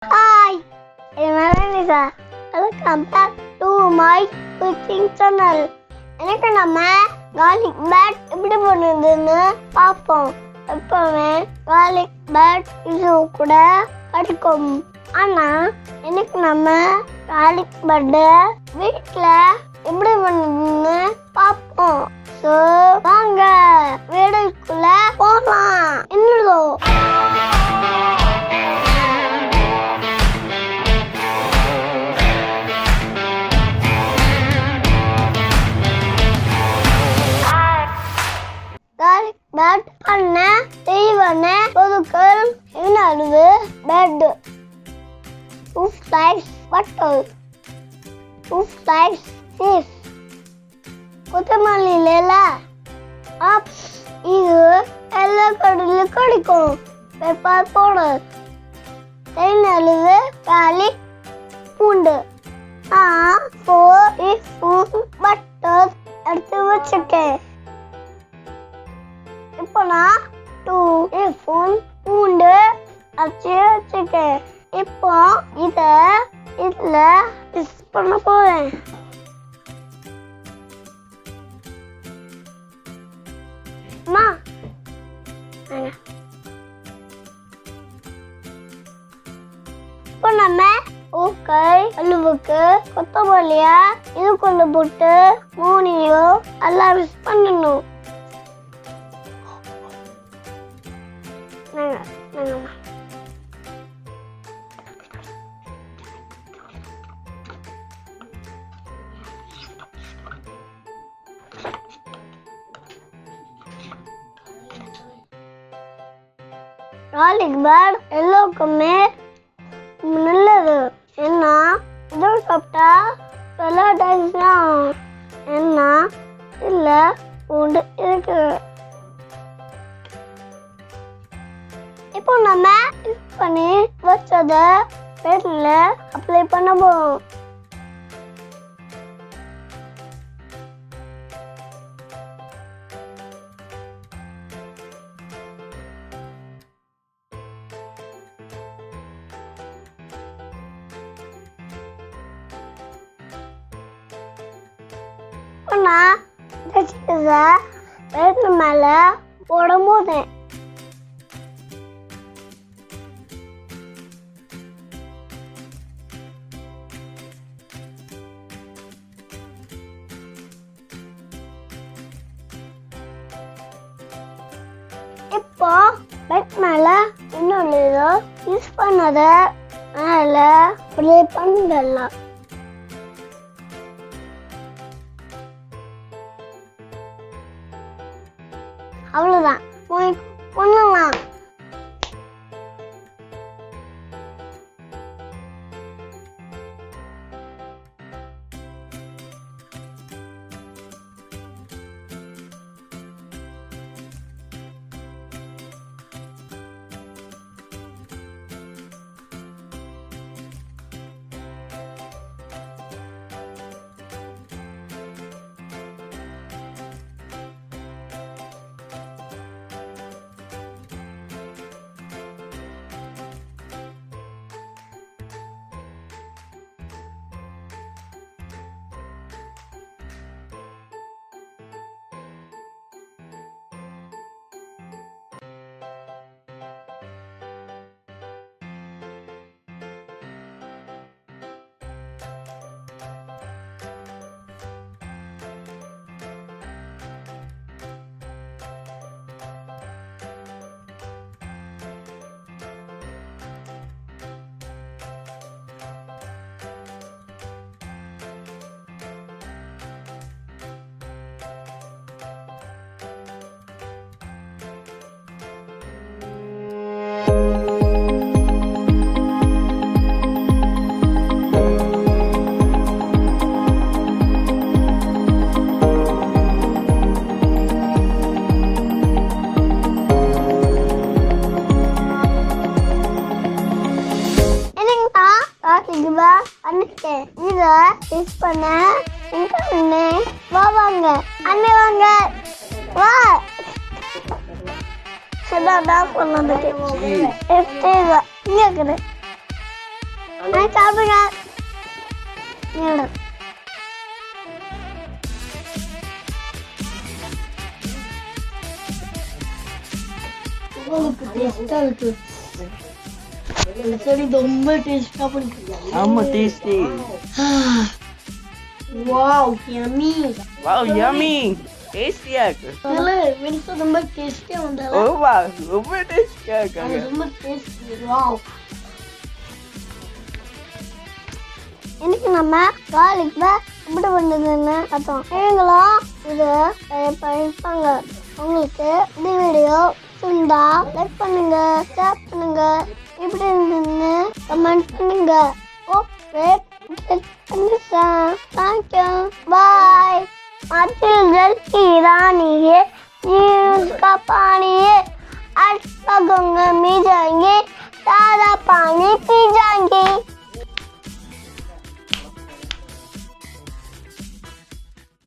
Hi, I'm Vanessa. Welcome back to my cooking channel. எனக்கு நம்ம garlic bread எப்படி பண்ணுதுன்னு பார்ப்போம். எப்பவுமே garlic bread இது கூட கிடைக்கும். ஆனா எனக்கு நம்ம garlic bread வீட்ல எப்படி பண்ணுதுன்னு பார்ப்போம். So வாங்க வீடியோக்குள்ள போலாம். என்னடோ bread பண்ண தேவையான பொருட்கள் என்னது? bread, 2 slices butter, 2 slices cheese, கொத்தமல்லி இலை, இது எல்லா கடையிலும் கிடைக்கும். பெப்பர் பவுடர், தேவையான garlic, பூண்டு. 4 teaspoon பட்டர் எடுத்து வச்சிருக்கேன். இப்போ நான் 2 teaspoon பூண்டு அரைச்சி வச்சிருக்கேன். இப்போ இதுல மிக்ஸ் பண்ண போறேன். இப்போ நம்ம அளவுக்கு கொத்தமல்லியா இது கொண்டு போட்டு 3 எல்லாம் மிக்ஸ் பண்ணணும். garlic bread எல்லாருக்குமே நல்லது. ஏன்னா இது சாப்பிட்டா எல்லா டைஸ்லாம் ஏன்னா இல்ல பூண்டு இருக்கு. இப்போ நம்ம மிக்ஸ் பண்ணி வச்சத பிளேட்ல அப்ளை பண்ண போறோம். நான் பிளேட் மேல போடும் போது இப்போ பிளேட் மேல இன்னொரு யூஸ் பண்ணத மேல ப்ளே பண்ணலாம். அவ்வளவுதான் பண்ணலாம். இதை யூஸ் பண்ண வாங்க அண்ணே வாங்க வா சதா பண்ணது இங்க இருக்குது சாப்பிடுங்க. டேஸ்டா இருக்கு. சரி ரொம்ப டேஸ்டா இருக்கு. ஆமா tasty. Wow yummy. Wow yummy. டேஸ்டியா இருக்கு. இல்ல வெனிசா ரொம்ப டேஸ்டியா வந்தல. ஓ வாவ் ரொம்ப டேஸ்டியா இருக்கு. ரொம்ப டேஸ்டி. வாவ். இன்னைக்கு நம்ம காலிக்ல எப்படி பண்ணுறதுன்னு பார்த்தோம். நீங்களும் இது இருப்பாங்க. உங்களுக்கு இந்த வீடியோ பிடிச்சிருந்தா லைக் பண்ணுங்க, ஷேர் பண்ணுங்க, எப்படி இருந்ததுன்னு கமெண்ட் பண்ணுங்க. ஓகே, தேங்க்யூ, பாய். चिल्ड्रन की रानी है, उसका पानी है, आज गंगा में जाएंगे, सारा पानी पी जाएंगे.